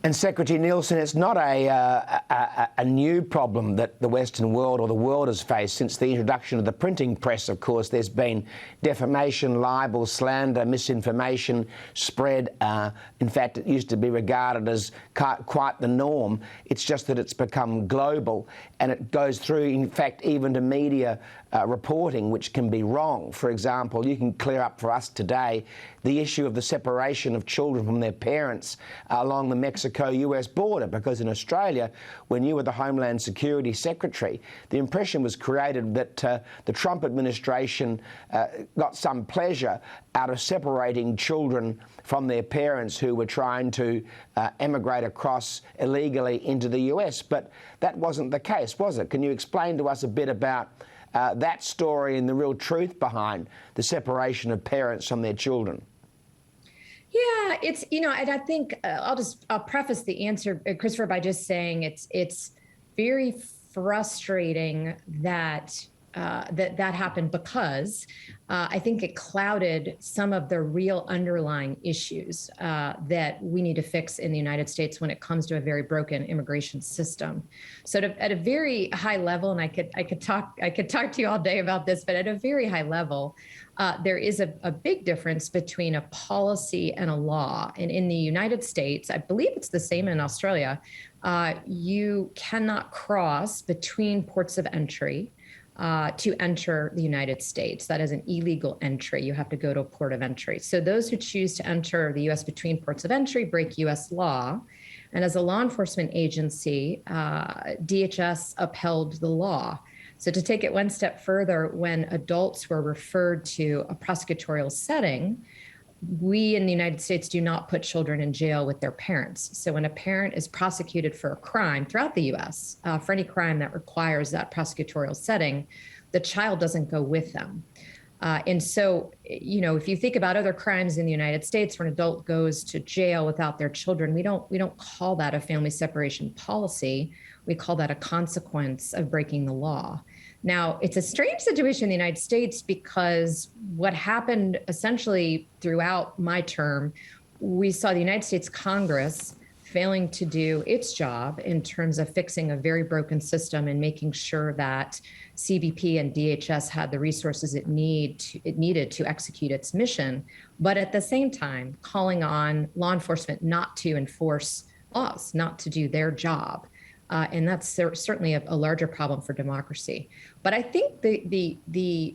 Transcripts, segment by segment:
And Secretary Nielsen, it's not a new problem that the Western world or the world has faced since the introduction of the printing press. Of course, there's been defamation, libel, slander, misinformation spread. In fact, it used to be regarded as quite the norm. It's just that it's become global, and it goes through, in fact, even to media reporting, which can be wrong. For example, you can clear up for us today the issue of the separation of children from their parents along the Mexico-US border, because in Australia, when you were the Homeland Security Secretary, the impression was created that the Trump administration got some pleasure out of separating children from their parents who were trying to emigrate across illegally into the US. But that wasn't the case, was it? Can you explain to us a bit about that story and the real truth behind the separation of parents from their children? Yeah, it's, and I think I'll preface the answer, Christopher, by just saying it's very frustrating that that happened, because I think it clouded some of the real underlying issues that we need to fix in the United States when it comes to a very broken immigration system. So at a very high level, and I could talk to you all day about this, but at a very high level, there is a big difference between a policy and a law. And in the United States, I believe it's the same in Australia, you cannot cross between ports of entry to enter the United States. That is an illegal entry. You have to go to a port of entry. So those who choose to enter the U.S. between ports of entry break U.S. law. And as a law enforcement agency, DHS upheld the law. So to take it one step further, when adults were referred to a prosecutorial setting, we in the United States do not put children in jail with their parents. So when a parent is prosecuted for a crime throughout the U.S., for any crime that requires that prosecutorial setting, the child doesn't go with them. And so, if you think about other crimes in the United States where an adult goes to jail without their children, we don't call that a family separation policy. We call that a consequence of breaking the law. Now, it's a strange situation in the United States, because what happened essentially throughout my term, we saw the United States Congress failing to do its job in terms of fixing a very broken system and making sure that CBP and DHS had the resources it needed to execute its mission, but at the same time calling on law enforcement not to enforce laws, not to do their job. And that's certainly a larger problem for democracy. But I think the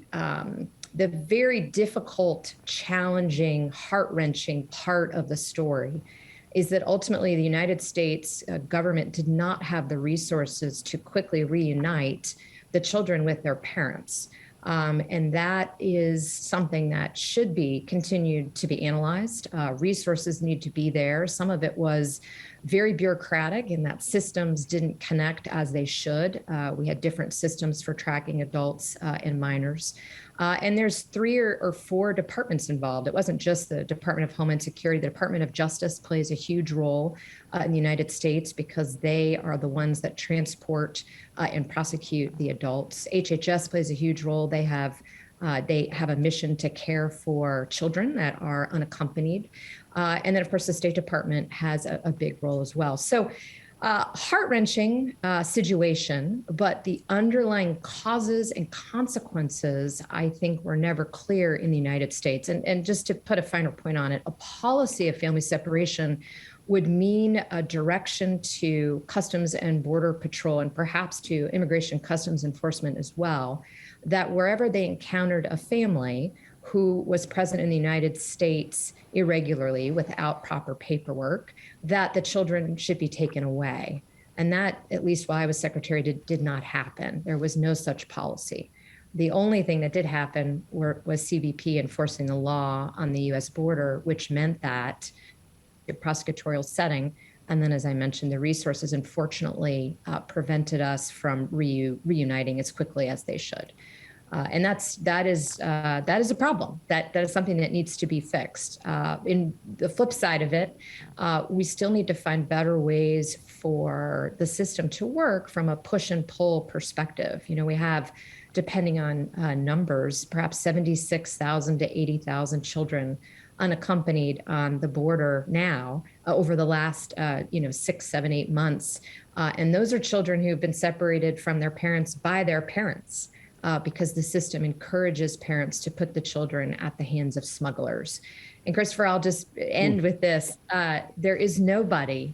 very difficult, challenging, heart-wrenching part of the story is that ultimately the United States government did not have the resources to quickly reunite the children with their parents. And that is something that should be continued to be analyzed. Resources need to be there. Some of it was very bureaucratic in that systems didn't connect as they should. We had different systems for tracking adults and minors. And there's 3 or 4 departments involved. It wasn't just the Department of Homeland Security. The Department of Justice plays a huge role in the United States, because they are the ones that transport and prosecute the adults. HHS plays a huge role. They have a mission to care for children that are unaccompanied. And then, of course, the State Department has a big role as well. So heart-wrenching situation, but the underlying causes and consequences, I think, were never clear in the United States. And just to put a finer point on it, a policy of family separation would mean a direction to Customs and Border Patrol, and perhaps to Immigration Customs Enforcement as well, that wherever they encountered a family who was present in the United States irregularly without proper paperwork, that the children should be taken away. And that, at least while I was secretary, did not happen. There was no such policy. The only thing that did happen was CBP enforcing the law on the US border, which meant that a prosecutorial setting, and then, as I mentioned, the resources unfortunately prevented us from reuniting as quickly as they should. And that is a problem. That is something that needs to be fixed. In the flip side of it, we still need to find better ways for the system to work from a push and pull perspective. We have, depending on numbers, perhaps 76,000 to 80,000 children unaccompanied on the border now over the last 6, 7, 8 months. And those are children who have been separated from their parents by their parents. Because the system encourages parents to put the children at the hands of smugglers. And Christopher, I'll just end with this. There is nobody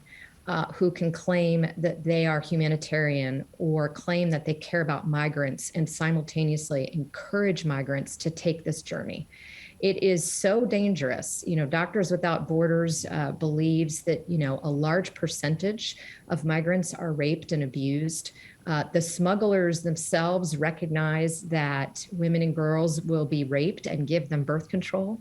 who can claim that they are humanitarian or claim that they care about migrants and simultaneously encourage migrants to take this journey. It is so dangerous. Doctors Without Borders believes that, a large percentage of migrants are raped and abused. The smugglers themselves recognize that women and girls will be raped and give them birth control.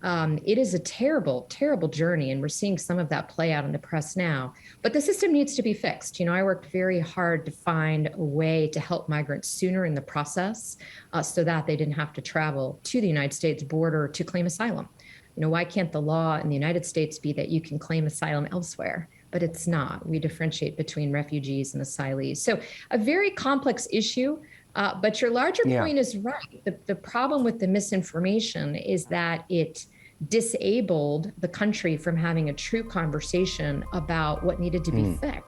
It is a terrible, terrible journey, and we're seeing some of that play out in the press now. But the system needs to be fixed. I worked very hard to find a way to help migrants sooner in the process so that they didn't have to travel to the United States border to claim asylum. Why can't the law in the United States be that you can claim asylum elsewhere? But it's not. We differentiate between refugees and asylees. So a very complex issue. But your larger point is right. The problem with the misinformation is that it disabled the country from having a true conversation about what needed to be fixed.